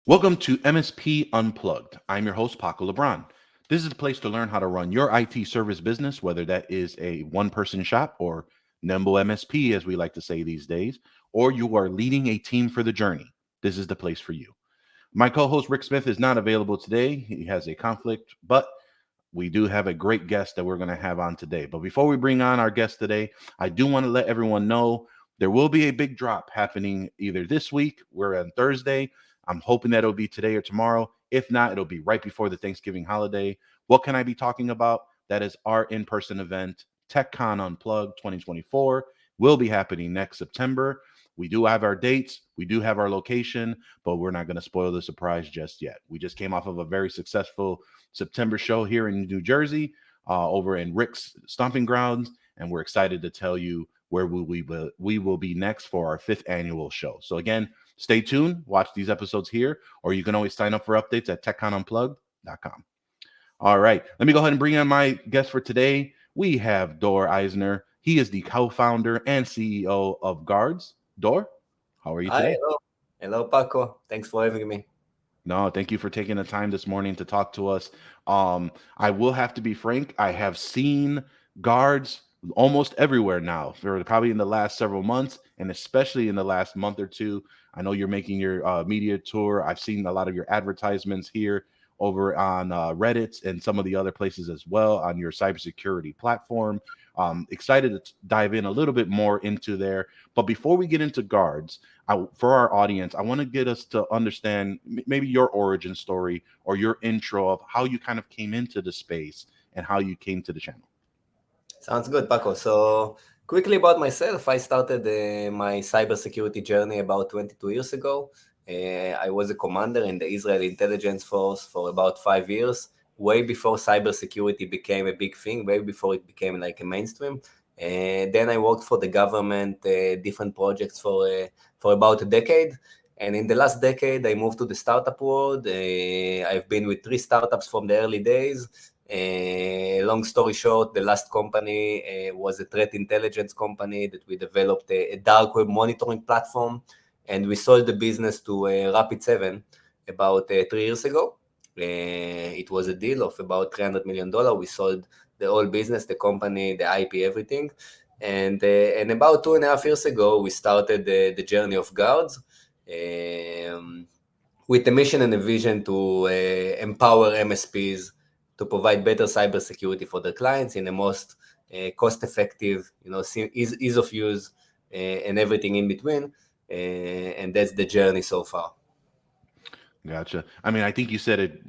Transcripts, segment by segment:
Welcome to MSP Unplugged. I'm your host, Paco Lebron. This is the place to learn how to run your IT service business, whether that is a one-person shop or nimble MSP, as we like to say these days, or you are leading a team for the journey. This is the place for you. My co-host, Rick Smith, is not available today. He has a conflict, but we do have a great guest that we're going to have on today. But before we bring on our guest today, I do want to let everyone know there will be a big drop happening either this week. We're on Thursday. I'm hoping that it'll be today or tomorrow. If not, it'll be right before the Thanksgiving holiday. What can I be talking about? That is our in-person event, TechCon Unplugged 2024, will be happening next September. We do have our dates, we do have our location, but we're not going to spoil the surprise just yet. We just came off of a very successful September show here in New Jersey, over in Rick's stomping grounds, and we're excited to tell you where we will be next for our 5th annual show. So again, stay tuned, watch these episodes here, or you can always sign up for updates at techconunplugged.com. All right, let me go ahead and bring in my guest for today. We have Dor Eisner. He is the co-founder and CEO of Guardz. Dor, how are you Hi, today? hello. Hello, Paco. Thanks for having me. No, thank you for taking the time this morning to talk to us. I will have to be frank. I have seen Guardz almost everywhere now, for probably in the last several months, and especially in the last month or two. I know you're making your media tour. I've seen a lot of your advertisements here over on Reddit and some of the other places as well on your cybersecurity platform. Excited to dive in a little bit more into there. But before we get into Guardz, for our audience, I want to get us to understand maybe your origin story or your intro of how you kind of came into the space and how you came to the channel. Sounds good, Paco. So, quickly about myself, I started my cybersecurity journey about 22 years ago. I was a commander in the Israel intelligence force for about 5 years, way before cybersecurity became a big thing, way before it became like a mainstream. Then I worked for the government, different projects for about a decade. And in the last decade, I moved to the startup world. I've been with 3 startups from the early days. Long story short, the last company was a threat intelligence company that we developed a dark web monitoring platform, and we sold the business to Rapid7 about 3 years ago. It was a deal of about $300 million. We sold the whole business, the company, the IP, everything. And about 2.5 years ago, we started the journey of Guardz, with a mission and a vision to empower MSPs to provide better cybersecurity for their clients in the most cost-effective, ease of use, and everything in between. And that's the journey so far. Gotcha. I mean, I think you said it,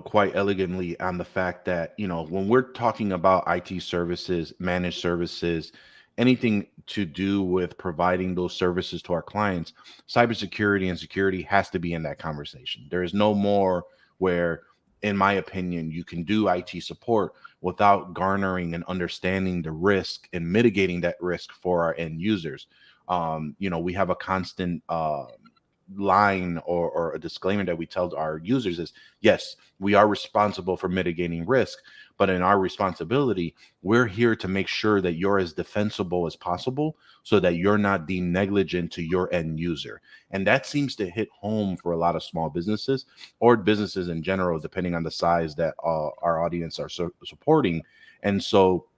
quite elegantly on the fact that, when we're talking about IT services, managed services, anything to do with providing those services to our clients, cybersecurity and security has to be in that conversation. There is no more where, in my opinion, you can do IT support without garnering and understanding the risk and mitigating that risk for our end users. We have a constant line or a disclaimer that we tell our users is, yes, we are responsible for mitigating risk, but in our responsibility, we're here to make sure that you're as defensible as possible so that you're not deemed negligent to your end user. And that seems to hit home for a lot of small businesses or businesses in general, depending on the size that our audience are supporting. And so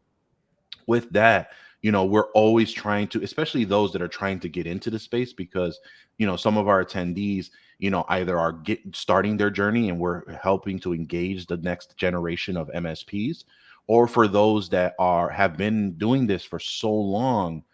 with that, we're always trying to, especially those that are trying to get into the space, because some of our attendees either are starting their journey and we're helping to engage the next generation of MSPs, or for those that have been doing this for so long,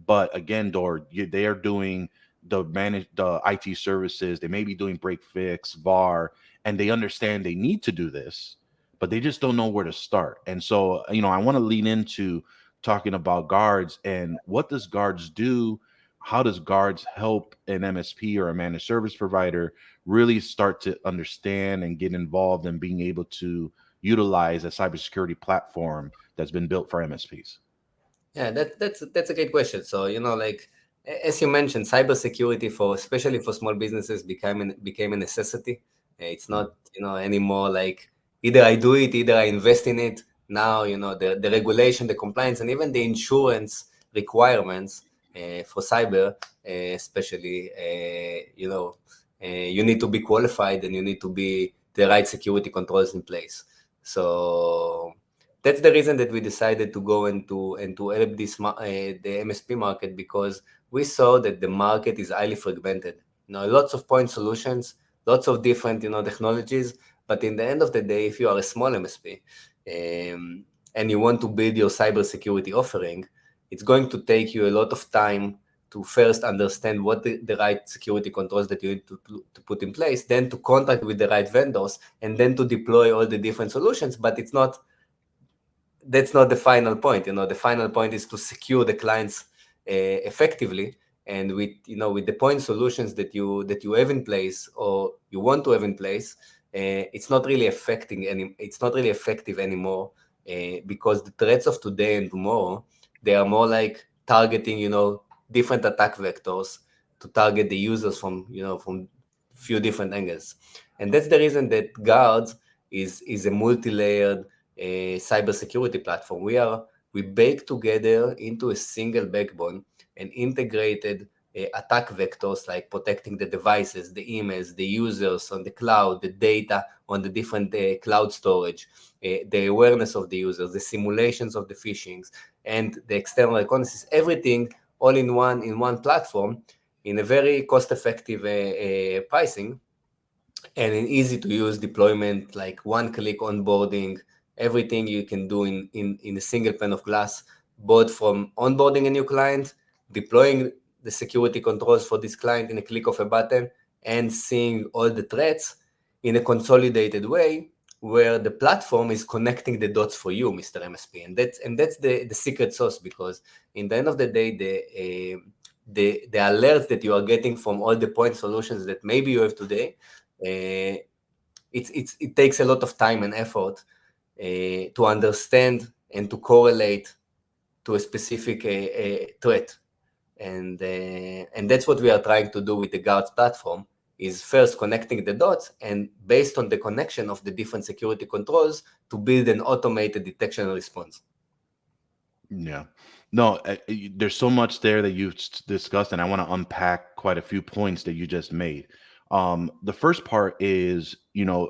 but again, they are doing the IT services, they may be doing break fix VAR, and they understand they need to do this, but they just don't know where to start. And so I want to lean into talking about Guardz and what does Guardz do? How does Guardz help an MSP or a managed service provider really start to understand and get involved in being able to utilize a cybersecurity platform that's been built for MSPs? Yeah, that's a great question. So, as you mentioned, cybersecurity especially for small businesses became a necessity. It's not, anymore like either I do it, either I invest in it. Now, the regulation, the compliance, and even the insurance requirements for cyber, especially, you need to be qualified and you need to be the right security controls in place. So that's the reason that we decided to go and to help the MSP market, because we saw that the market is highly fragmented. Lots of point solutions, lots of different technologies, but in the end of the day, if you are a small MSP and you want to build your cybersecurity offering, it's going to take you a lot of time to first understand what the right security controls that you need to put in place, then to contract with the right vendors, and then to deploy all the different solutions. But that's not the final point. The final point is to secure the clients effectively. And with the point solutions that you have in place or you want to have in place, it's not really effective anymore, because the threats of today and tomorrow, they are more like targeting different attack vectors to target the users from few different angles. And that's the reason that Guardz is a multi-layered cybersecurity platform. We bake together into a single backbone and integrated attack vectors like protecting the devices, the emails, the users on the cloud, the data on the different cloud storage, the awareness of the users, the simulations of the phishings, and the external reconnaissance, everything all in one platform, in a very cost-effective pricing, and an easy to use deployment, like one-click onboarding, everything you can do in a single pane of glass, both from onboarding a new client, deploying the security controls for this client in a click of a button, and seeing all the threats in a consolidated way, where the platform is connecting the dots for you, Mr. MSP. And that's the secret sauce, because in the end of the day, the alerts that you are getting from all the point solutions that maybe you have today, it takes a lot of time and effort to understand and to correlate to a specific threat. And that's what we are trying to do with the Guardz platform, is first connecting the dots, and based on the connection of the different security controls, to build an automated detection and response. Yeah. No, there's so much there that you've discussed, and I want to unpack quite a few points that you just made. The first part is,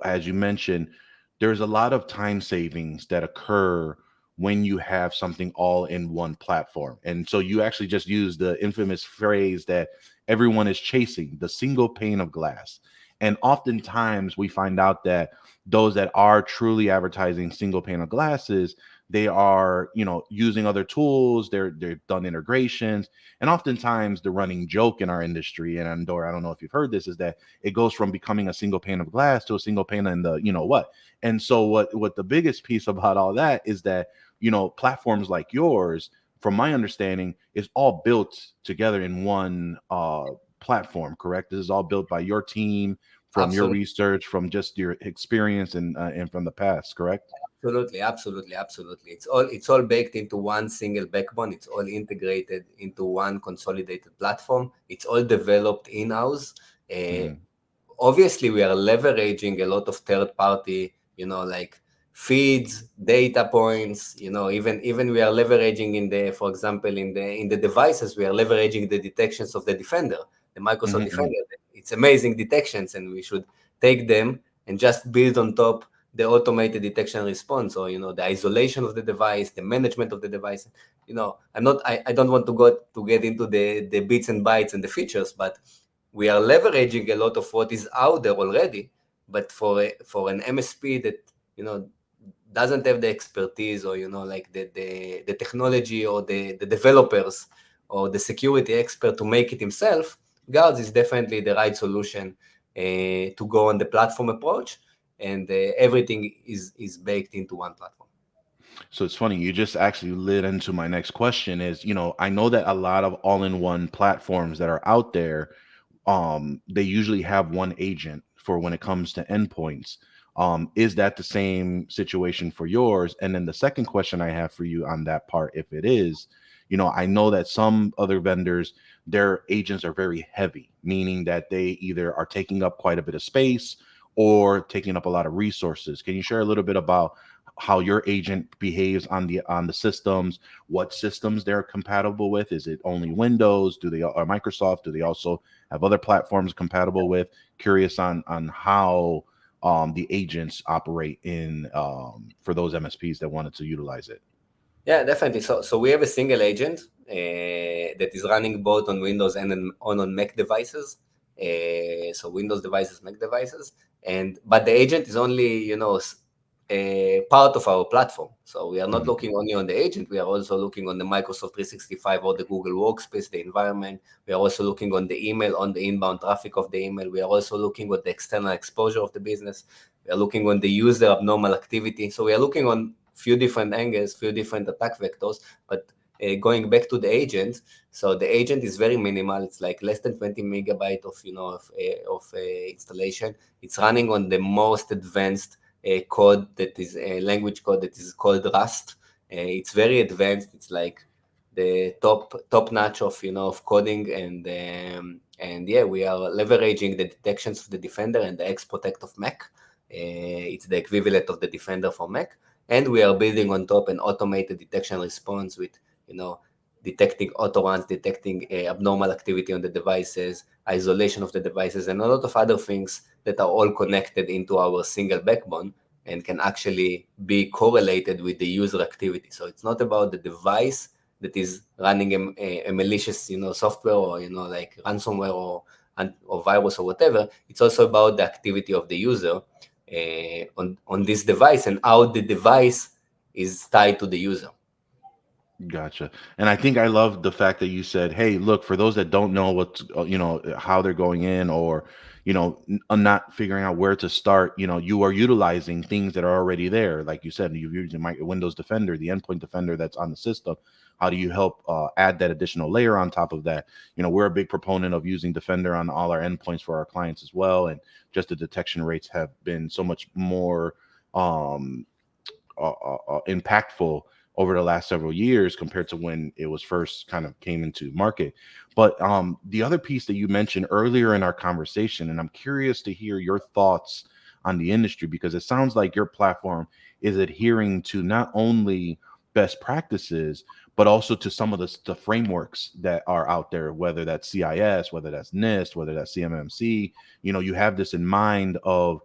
as you mentioned, there's a lot of time savings that occur when you have something all in one platform. And so you actually just used the infamous phrase that everyone is chasing, the single pane of glass. And oftentimes we find out that those that are truly advertising single pane of glasses, they are using other tools, they've done integrations, and oftentimes the running joke in our industry, and Dor, I don't know if you've heard this, is that it goes from becoming a single pane of glass to a single pane in the what. And so what the biggest piece about all that is that platforms like yours, from my understanding, is all built together in one platform, correct? This is all built by your team, from your Absolutely. research, from just your experience, and from the past, correct? Absolutely. It's all baked into one single backbone. It's all integrated into one consolidated platform. It's all developed in-house. Uh, Mhm. Obviously, we are leveraging a lot of third-party, like feeds, data points. Even we are leveraging for example, in the devices, we are leveraging the detections of the Defender, the Microsoft Mhm, mhm. Defender. It's amazing detections, and we should take them and just build on top the automated detection response, or the isolation of the device, the management of the device. I don't want to get into the bits and bytes and the features, but we are leveraging a lot of what is out there already. But for an MSP that doesn't have the expertise, or like the technology, or the developers, or the security expert to make it himself, Guardz is definitely the right solution to go on the platform approach, and everything is baked into one platform. So it's funny, you just actually led into my next question is, I know that a lot of all-in-one platforms that are out there, they usually have one agent for when it comes to endpoints. Is that the same situation for yours? And then the second question I have for you on that part, if it is, I know that some other vendors, their agents are very heavy, meaning that they either are taking up quite a bit of space or taking up a lot of resources. Can you share a little bit about how your agent behaves on the systems, what systems they're compatible with. Is it only Windows? Do they, or Microsoft? Do they also have other platforms compatible with? Curious on how the agents operate in for those MSPs that wanted to utilize it. Yeah, definitely. So we have a single agent that is running both on Windows and on Mac devices. So Windows devices, Mac devices, but the agent is only a part of our platform. So we are not Mhm. looking only on the agent. We are also looking on the Microsoft 365 or the Google Workspace, the environment. We are also looking on the email, on the inbound traffic of the email. We are also looking at the external exposure of the business. We are looking on the user abnormal activity. So we are looking on few different angles, few different attack vectors. But going back to the agent, so the agent is very minimal. It's like less than 20 megabyte of installation. It's running on the most advanced code that is a language code that is called Rust. It's very advanced. It's like the top notch of of coding, and yeah, we are leveraging the detections of the Defender and the X Protect of Mac. It's the equivalent of the Defender for Mac, and we are building on top an automated detection response with detecting auto runs, detecting abnormal activity on the devices, isolation of the devices, and a lot of other things that are all connected into our single backbone and can actually be correlated with the user activity. So it's not about the device that is running a malicious software or like ransomware or virus or whatever. It's also about the activity of the user on this device and how the device is tied to the user. Gotcha. And I think I love the fact that you said, "Hey, look, for those that don't know what's, how they're going in, or, not figuring out where to start, you are utilizing things that are already there. Like you said, you're using my Windows Defender, the endpoint defender that's on the system. How do you help add that additional layer on top of that? We're a big proponent of using Defender on all our endpoints for our clients as well. And just the detection rates have been so much more um, impactful over the last several years compared to when it was first kind of came into market. But the other piece that you mentioned earlier in our conversation, and I'm curious to hear your thoughts on the industry, because it sounds like your platform is adhering to not only best practices, but also to some of the frameworks that are out there, whether that's CIS, whether that's NIST, whether that's CMMC. You have this in mind of,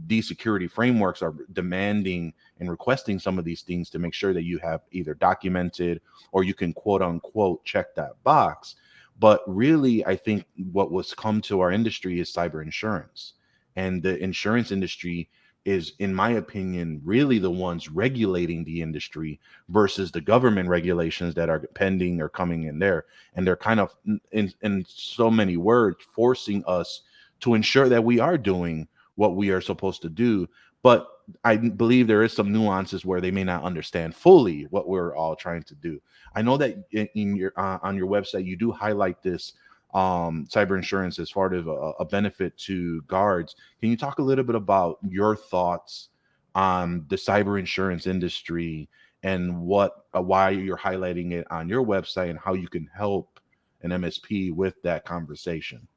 these security frameworks are demanding and requesting some of these things to make sure that you have either documented or you can quote unquote check that box. But really, I think what was come to our industry is cyber insurance. And the insurance industry is, in my opinion, really the ones regulating the industry versus the government regulations that are pending or coming in there. And they're kind of, in so many words, forcing us to ensure that we are doing what we are supposed to do. But I believe there is some nuances where they may not understand fully what we're all trying to do. I know that in your on your website you do highlight this cyber insurance as part of a benefit to guards. Can you talk a little bit about your thoughts on the cyber insurance industry and what why you're highlighting it on your website and how you can help an MSP with that conversation?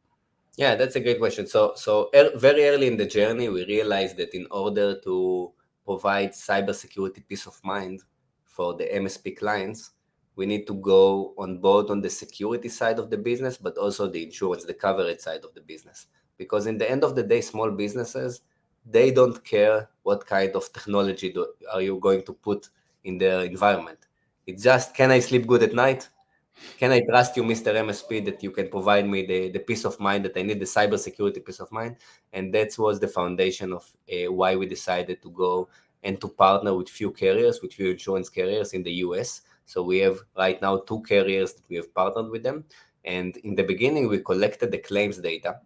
Yeah, that's a great question. So very early in the journey, we realized that in order to provide cybersecurity peace of mind for the MSP clients, we need to go on both on the security side of the business, but also the insurance, the coverage side of the business. Because in the end of the day, small businesses, they don't care what kind of technology are you going to put in their environment. It's just, can I sleep good at night? Can I trust you, Mr. MSP, that you can provide me the peace of mind that I need, the cybersecurity peace of mind? And that was the foundation of why we decided to go and to partner with few carriers, with few insurance carriers in the US. So we have right now 2 carriers that we have partnered with them. And in the beginning, we collected the claims data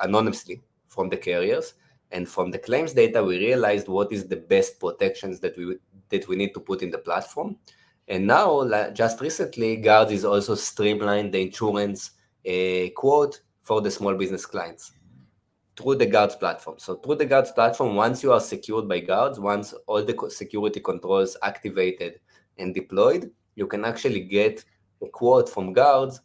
anonymously from the carriers. And from the claims data, we realized what is the best protections that we need to put in the platform. And now, just recently, Guardz is also streamlined the insurance quote for the small business clients through the Guardz platform. So through the Guardz platform, once you are secured by Guardz, once all the security controls activated and deployed, you can actually get a quote from Guardz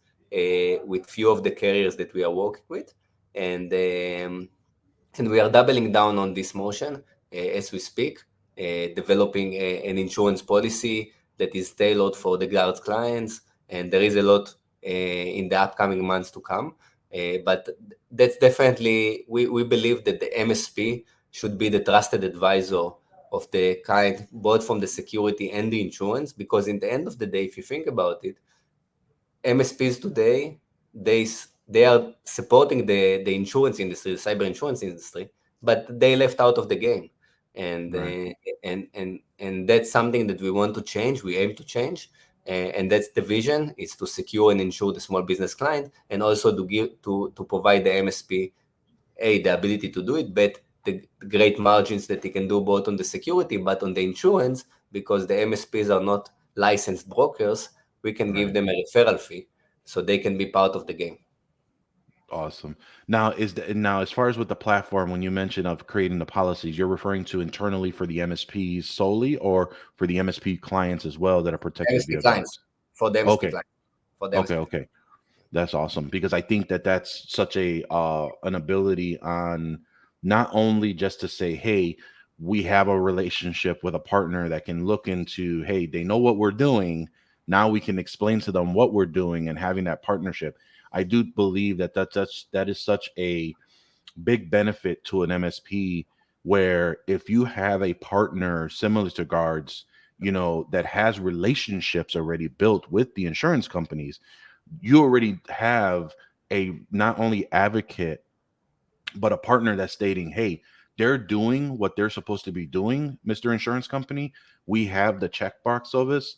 with few of the carriers that we are working with. And we are doubling down on this motion as we speak. developing an insurance policy that is tailored for the Guardz clients, and there is a lot in the upcoming months to come. But that's definitely, we believe that the MSP should be the trusted advisor of the client, both from the security and the insurance, because in the end of the day, if you think about it, MSPs today, they are supporting the insurance industry, the cyber insurance industry, but they left out of the game, and Right. and that's something that we want to change. We aim to change, and that's the vision: is to secure and insure the small business client, and also to give to provide the MSP the ability to do it, but the great margins that they can do both on the security but on the insurance, because the MSPs are not licensed brokers. We can give Right. them a referral fee so they can be part of the game. Awesome. Now, now as far as with the platform, when you mention of creating the policies, you're referring to internally for the MSPs solely, or for the MSP clients as well that are protected MSP via clients, guards? for the MSP Okay. clients, for the Okay. MSP. Okay. That's awesome, because I think that that's such a an ability on not only just to say, hey, we have a relationship with a partner that can look into, hey, they know what we're doing. Now we can explain to them what we're doing, and having that partnership. I do believe that that is such a big benefit to an MSP, where if you have a partner similar to Guards, that has relationships already built with the insurance companies, you already have a not only advocate but a partner that's stating, hey, they're doing what they're supposed to be doing, Mr. Insurance Company. We have the checkbox of us.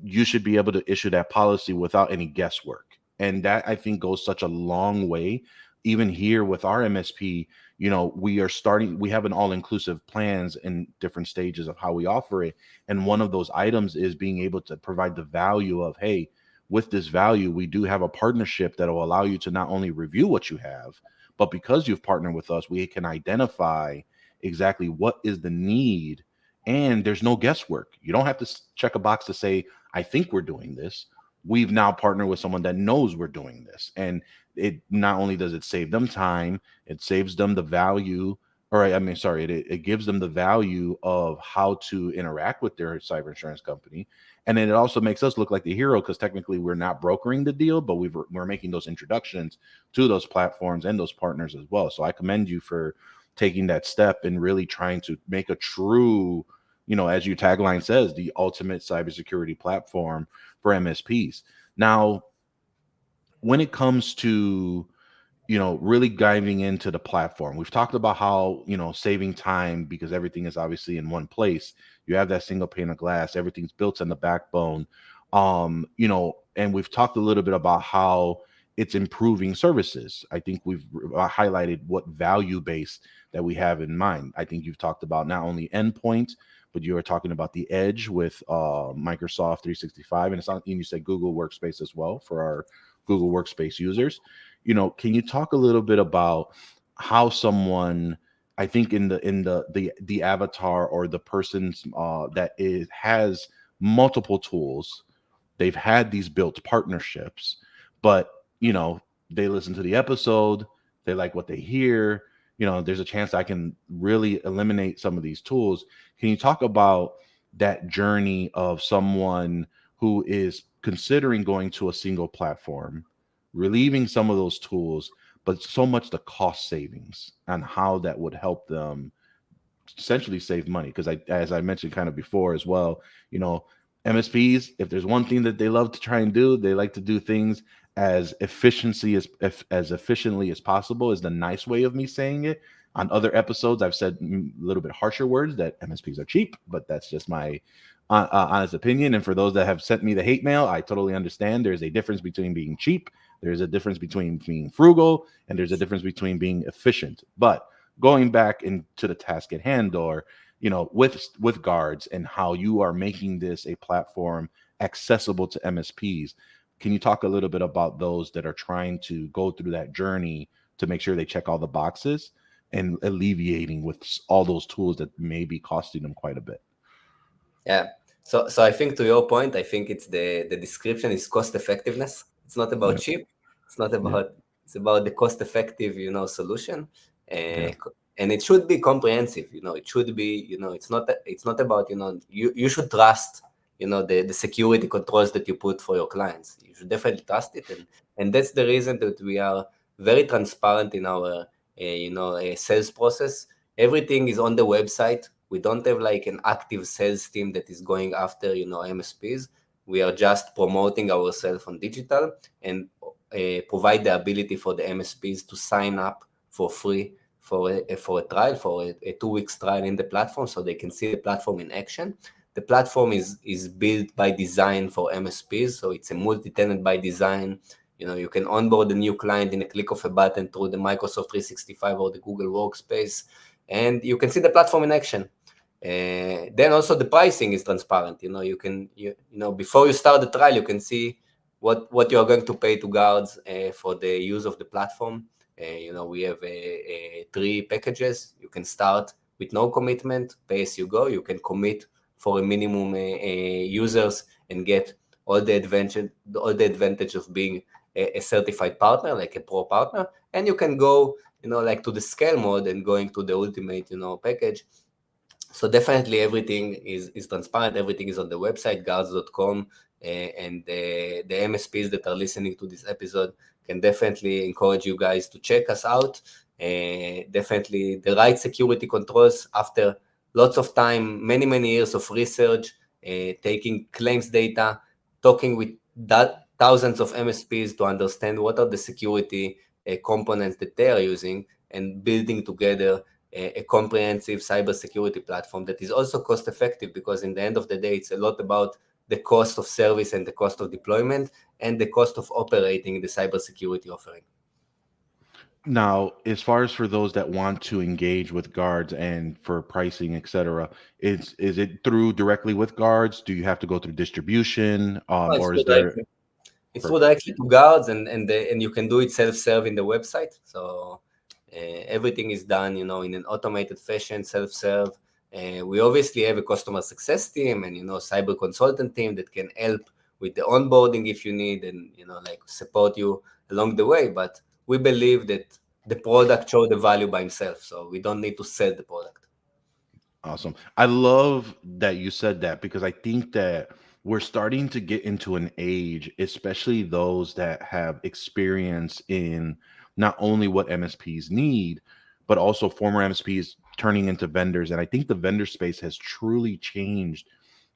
You should be able to issue that policy without any guesswork. And that, I think, goes such a long way. Even here with our MSP, we have an all-inclusive plans in different stages of how we offer it. And one of those items is being able to provide the value of, hey, with this value, we do have a partnership that will allow you to not only review what you have, but because you've partnered with us, we can identify exactly what is the need, and there's no guesswork. You don't have to check a box to say, I think we're doing this. We've now partnered with someone that knows we're doing this. And it not only does it save them time, it saves them the value, or I mean, sorry, it gives them the value of how to interact with their cyber insurance company. And then it also makes us look like the hero, because technically we're not brokering the deal, but we're making those introductions to those platforms and those partners as well. So I commend you for taking that step and really trying to make a true, as your tagline says, the ultimate cybersecurity platform for MSPs. Now, when it comes to, really diving into the platform, we've talked about how, saving time, because everything is obviously in one place. You have that single pane of glass, everything's built on the backbone. And we've talked a little bit about how it's improving services. I think we've highlighted what value base that we have in mind. I think you've talked about not only endpoint, but you were talking about the edge with Microsoft 365, and you said Google Workspace as well for our Google Workspace users. Can you talk a little bit about how someone, I think in the avatar, or the person's has multiple tools, they've had these built partnerships, but they listen to the episode, they like what they hear. There's a chance I can really eliminate some of these tools. Can you talk about that journey of someone who is considering going to a single platform, relieving some of those tools, but so much the cost savings, and how that would help them essentially save money? Because as I mentioned kind of before as well, MSPs, if there's one thing that they love to try and do, they like to do things as as efficiently as possible, is the nice way of me saying it. On other episodes, I've said a little bit harsher words, that MSPs are cheap, but that's just my honest opinion. And for those that have sent me the hate mail, I totally understand. There's a difference between being cheap, there's a difference between being frugal, and there's a difference between being efficient. But going back into the task at hand, or with Guardz, and how you are making this a platform accessible to MSPs, can you talk a little bit about those that are trying to go through that journey to make sure they check all the boxes, and alleviating with all those tools that may be costing them quite a bit? Yeah. So I think, to your point, I think it's the description is cost effectiveness. It's not about Yeah. cheap. It's not Yeah. about, it's about the cost effective, solution. Yeah. and it should be comprehensive. It should be, it's not about, you should trust, the security controls that you put for your clients. You should definitely trust it, and that's the reason that we are very transparent in our sales process. Everything is on the website. We don't have like an active sales team that is going after MSPs. We are just promoting ourselves on digital and provide the ability for the MSPs to sign up for free for a trial, for a 2 weeks trial in the platform, so they can see the platform in action. The platform is built by design for MSPs, so it's a multi-tenant by design. You can onboard a new client in a click of a button through the Microsoft 365 or the Google Workspace, and you can see the platform in action. Then also the pricing is transparent. You can before you start the trial, you can see what you are going to pay to Guardz for the use of the platform. We have 3 packages. You can start with no commitment, pay as you go. You can commit for a minimum users and get all the advantage of being a certified partner, like a pro partner. And you can go, like to the scale mode and going to the ultimate, package. So definitely everything is transparent. Everything is on the website, guardz.com, and the MSPs that are listening to this episode can definitely encourage you guys to check us out. Definitely the right security controls after lots of time, many years of research, taking claims data, talking with thousands of MSPs to understand what are the security components that they are using, and building together a comprehensive cybersecurity platform that is also cost effective, because in the end of the day, it's a lot about the cost of service and the cost of deployment and the cost of operating the cybersecurity offering. Now, as far as for those that want to engage with Guards and for pricing, etc., is it through directly with Guards? Do you have to go through distribution, No, or is there? it's through Perfect. directly to Guardz, and you can do it self-serve in the website. So everything is done, in an automated fashion, self-serve. We obviously have a customer success team and cyber consultant team that can help with the onboarding if you need, and like support you along the way. But we believe that the product shows the value by himself, so we don't need to sell the product. Awesome. I love that you said that, because I think that we're starting to get into an age, especially those that have experience in not only what MSPs need, but also former MSPs turning into vendors. And I think the vendor space has truly changed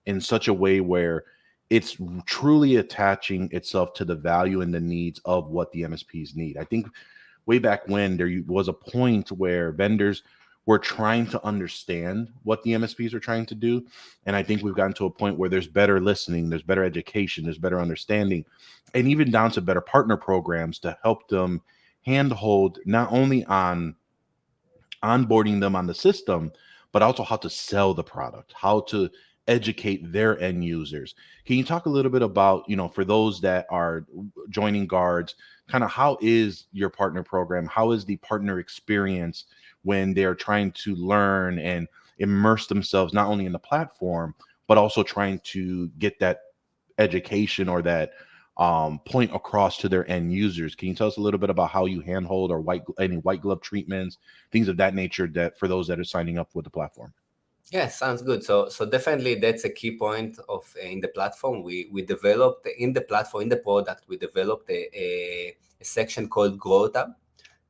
in such a way where it's truly attaching itself to the value and the needs of what the MSPs need. I think way back when there was a point where vendors were trying to understand what the MSPs are trying to do. And I think we've gotten to a point where there's better listening, there's better education, there's better understanding, and even down to better partner programs to help them handhold not only on onboarding them on the system, but also how to sell the product, how to educate their end users. Can you talk a little bit about, for those that are joining Guards, kind of how is your partner program? How is the partner experience when they're trying to learn and immerse themselves not only in the platform, but also trying to get that education or that point across to their end users? Can you tell us a little bit about how you handhold or any white glove treatments, things of that nature, that for those that are signing up with the platform? Yeah, sounds good. So definitely that's a key point of in the platform. We developed in the platform, in the product, we developed a section called Grow Tab.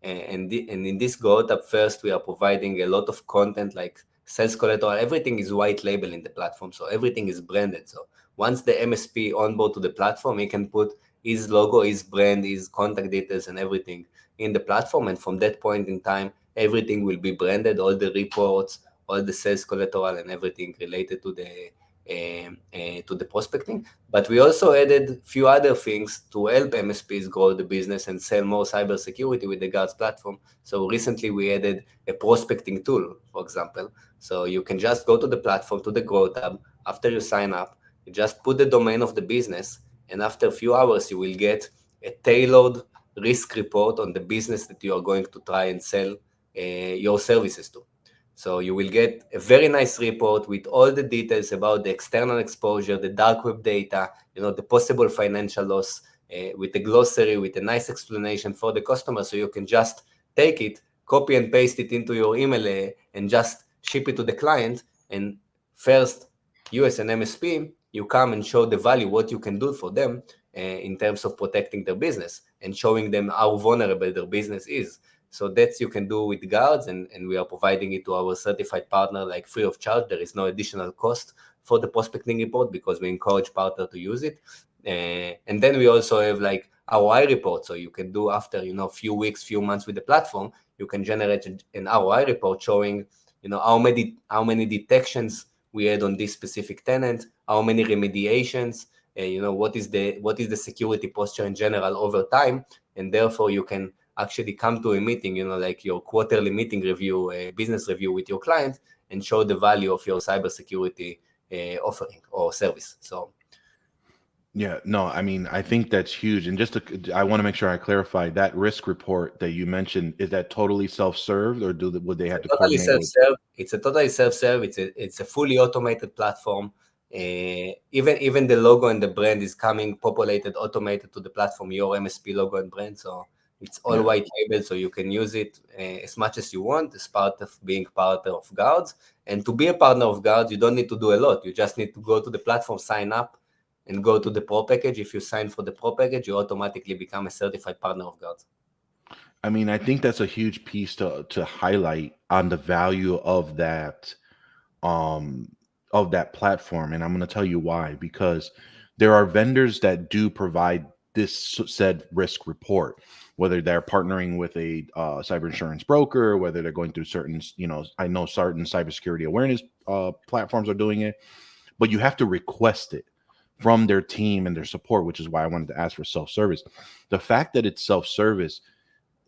And in this Grow Tab, first we are providing a lot of content like sales collateral. Everything is white label in the platform, so everything is branded. So once the MSP onboard to the platform, he can put his logo, his brand, his contact details, and everything in the platform. And from that point in time, everything will be branded, all the reports, all the sales collateral, and everything related to the prospecting. But we also added a few other things to help MSPs grow the business and sell more cybersecurity with the Guardz platform. So recently we added a prospecting tool, for example. So you can just go to the platform, to the Grow tab. After you sign up, you just put the domain of the business, and after a few hours, you will get a tailored risk report on the business that you are going to try and sell your services to. So you will get a very nice report with all the details about the external exposure, the dark web data, the possible financial loss, with a glossary, with a nice explanation for the customer. So you can just take it, copy and paste it into your email and just ship it to the client. And first, you as an MSP, you come and show the value, what you can do for them in terms of protecting their business and showing them how vulnerable their business is. So that's you can do with Guardz, and we are providing it to our certified partner like free of charge. There is no additional cost for the prospecting report because we encourage partner to use it. And then we also have like ROI report. So you can do after, few weeks, few months with the platform, you can generate an ROI report showing, how many detections we had on this specific tenant, how many remediations, what is the security posture in general over time. And therefore you can actually come to a meeting, like your quarterly meeting review, business review with your client, and show the value of your cybersecurity offering or service. So Yeah, no, I mean, I think that's huge. And I want to make sure I clarify that risk report that you mentioned, is that totally self-served, or would they have to totally coordinate with? self-serve. It's a totally self-serve. It's a fully automated platform. Even the logo and the brand is coming populated, automated to the platform, your MSP logo and brand. So it's all white label, so you can use it as much as you want as part of being partner of Guardz. And to be a partner of Guardz, you don't need to do a lot. You just need to go to the platform, sign up, and go to the Pro package. If you sign for the Pro package, you automatically become a certified partner of Guardz. I mean, I think that's a huge piece to highlight on the value um of that platform. And I'm going to tell you why. Because there are vendors that do provide this said risk report, whether they're partnering with a cyber insurance broker, whether they're going through certain, I know certain cybersecurity awareness platforms are doing it, but you have to request it from their team and their support, which is why I wanted to ask for self-service. The fact that it's self-service,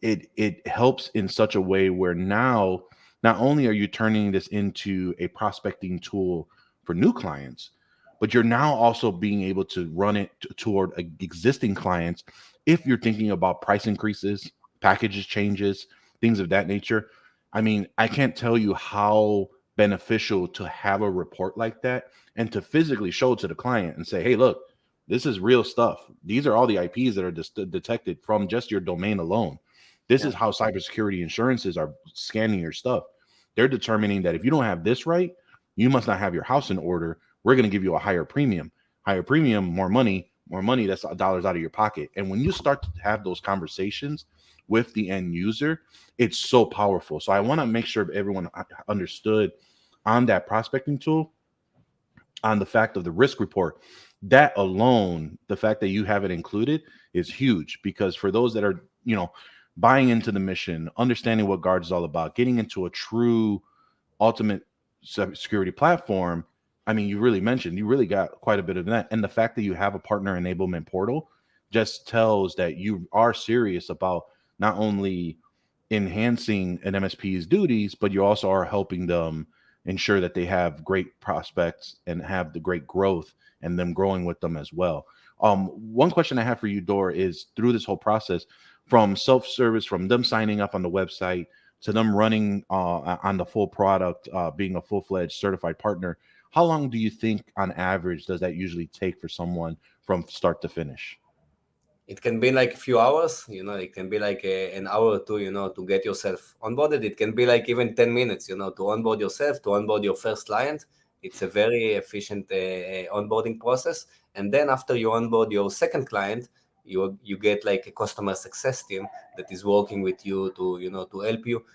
it helps in such a way where now not only are you turning this into a prospecting tool for new clients, but you're now also being able to run it toward existing clients if you're thinking about price increases, packages changes, things of that nature. I mean, I can't tell you how beneficial to have a report like that and to physically show it to the client and say, hey, look, this is real stuff. These are all the IPs that are detected from just your domain alone. This is how cybersecurity insurances are scanning your stuff. They're determining that if you don't have this right, you must not have your house in order. We're going to give you a higher premium, more money, that's dollars out of your pocket. And when you start to have those conversations with the end user, it's so powerful. So I want to make sure everyone understood on that prospecting tool, on the fact of the risk report. That alone, the fact that you have it included is huge, because for those that are, buying into the mission, understanding what Guardz is all about, getting into a true ultimate cybersecurity platform. I mean, you really got quite a bit of that. And the fact that you have a partner enablement portal just tells that you are serious about not only enhancing an MSP's duties, but you also are helping them ensure that they have great prospects and have the great growth and them growing with them as well. One question I have for you, Dor, is through this whole process, from self-service, from them signing up on the website to them running on the full product, being a full-fledged certified partner, how long do you think on average does that usually take for someone from start to finish? It can be like a few hours, it can be like an hour or two, to get yourself onboarded. It can be like even 10 minutes, to onboard yourself, to onboard your first client. It's a very efficient onboarding process. And then after you onboard your second client, you get like a customer success team that is working with you to help you.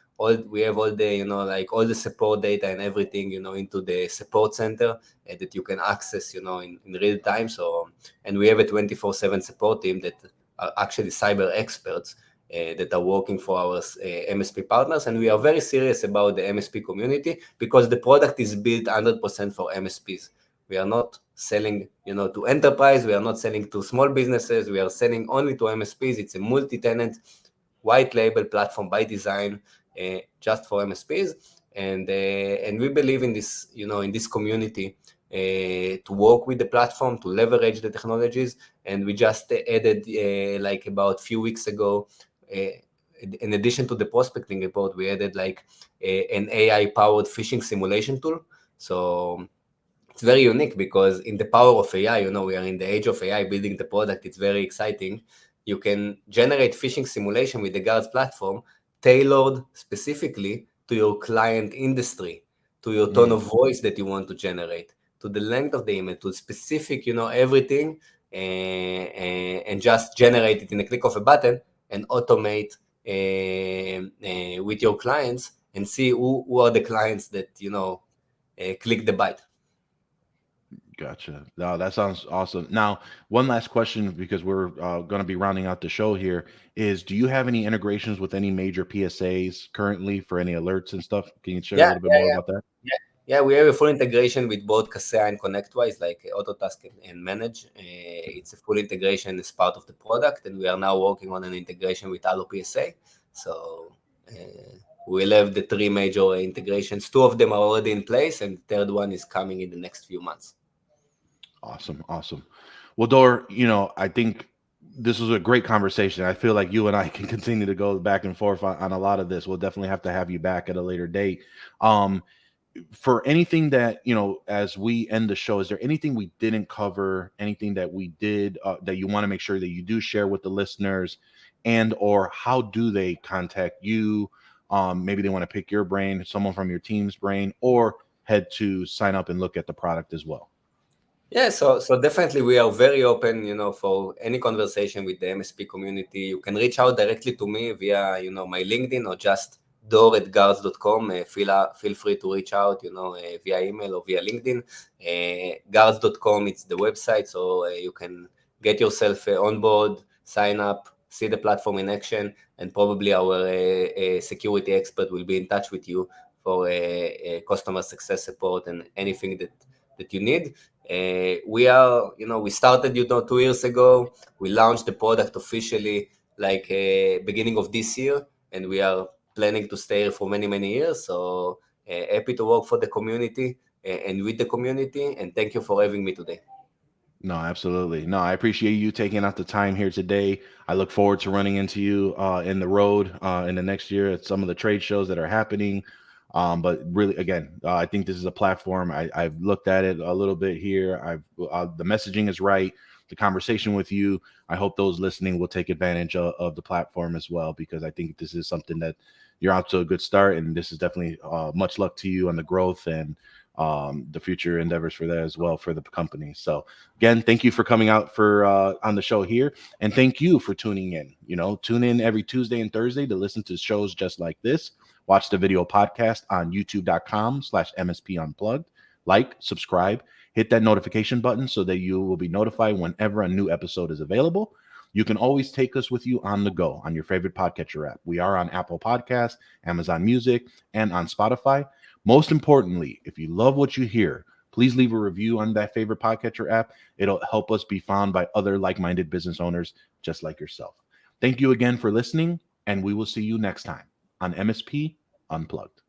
We have all the, like all the support data and everything, into the support center that you can access, in real time. So, and we have a 24/7 support team that are actually cyber experts that are working for our MSP partners. And we are very serious about the MSP community because the product is built 100% for MSPs. We are not selling, to enterprise. We are not selling to small businesses. We are selling only to MSPs. It's a multi-tenant, white label platform by design, just for MSPs. And we believe in this, in this community, to work with the platform, to leverage the technologies. And we just added, like about a few weeks ago, in addition to the prospecting report, we added like an AI-powered phishing simulation tool. So it's very unique because in the power of AI, we are in the age of AI building the product. It's very exciting. You can generate phishing simulation with the Guardz platform, tailored specifically to your client industry, to your tone of voice that you want to generate, to the length of the email, to specific, everything, and just generate it in a click of a button and automate with your clients and see who are the clients that, click the bite. Gotcha. No, that sounds awesome. Now, one last question because we're going to be rounding out the show here is, do you have any integrations with any major PSAs currently for any alerts and stuff? Can you share a Yeah, little bit more about that? yeah, we have a full integration with both Kaseya and ConnectWise, like Autotask and Manage. It's a full integration as part of the product, and we are now working on an integration with Allo PSA. So we'll have the three major integrations. Two of them are already in place, and the third one is coming in the next few months. Awesome. Awesome. Well, Dor, I think this was a great conversation. I feel like you and I can continue to go back and forth on a lot of this. We'll definitely have to have you back at a later date. For anything that, as we end the show, is there anything we didn't cover, anything that we did that you want to make sure that you do share with the listeners, and or how do they contact you? Maybe they want to pick your brain, someone from your team's brain, or head to sign up and look at the product as well. Yeah, so definitely we are very open, for any conversation with the MSP community. You can reach out directly to me via, my LinkedIn or just dor@guardz.com. Feel free to reach out, via email or via LinkedIn. Guardz.com, it's the website, so you can get yourself on board, sign up, see the platform in action, and probably our security expert will be in touch with you for customer success support and anything that you need. We started, 2 years ago. We launched the product officially like beginning of this year, and we are planning to stay here for many, many years. So happy to work for the community and with the community. And thank you for having me today. No, absolutely. No, I appreciate you taking out the time here today. I look forward to running into you in the road in the next year at some of the trade shows that are happening. But really, again, I think this is a platform. I've looked at it a little bit here. The messaging is right. The conversation with you. I hope those listening will take advantage of the platform as well, because I think this is something that you're out to a good start, and this is definitely much luck to you on the growth and the future endeavors for that as well for the company. So again, thank you for coming out for on the show here, and thank you for tuning in. Tune in every Tuesday and Thursday to listen to shows just like this. Watch the video podcast on youtube.com/MSP Unplugged. Like, subscribe, hit that notification button so that you will be notified whenever a new episode is available. You can always take us with you on the go on your favorite podcatcher app. We are on Apple Podcasts, Amazon Music, and on Spotify. Most importantly, if you love what you hear, please leave a review on that favorite podcatcher app. It'll help us be found by other like-minded business owners just like yourself. Thank you again for listening, and we will see you next time on MSP Unplugged.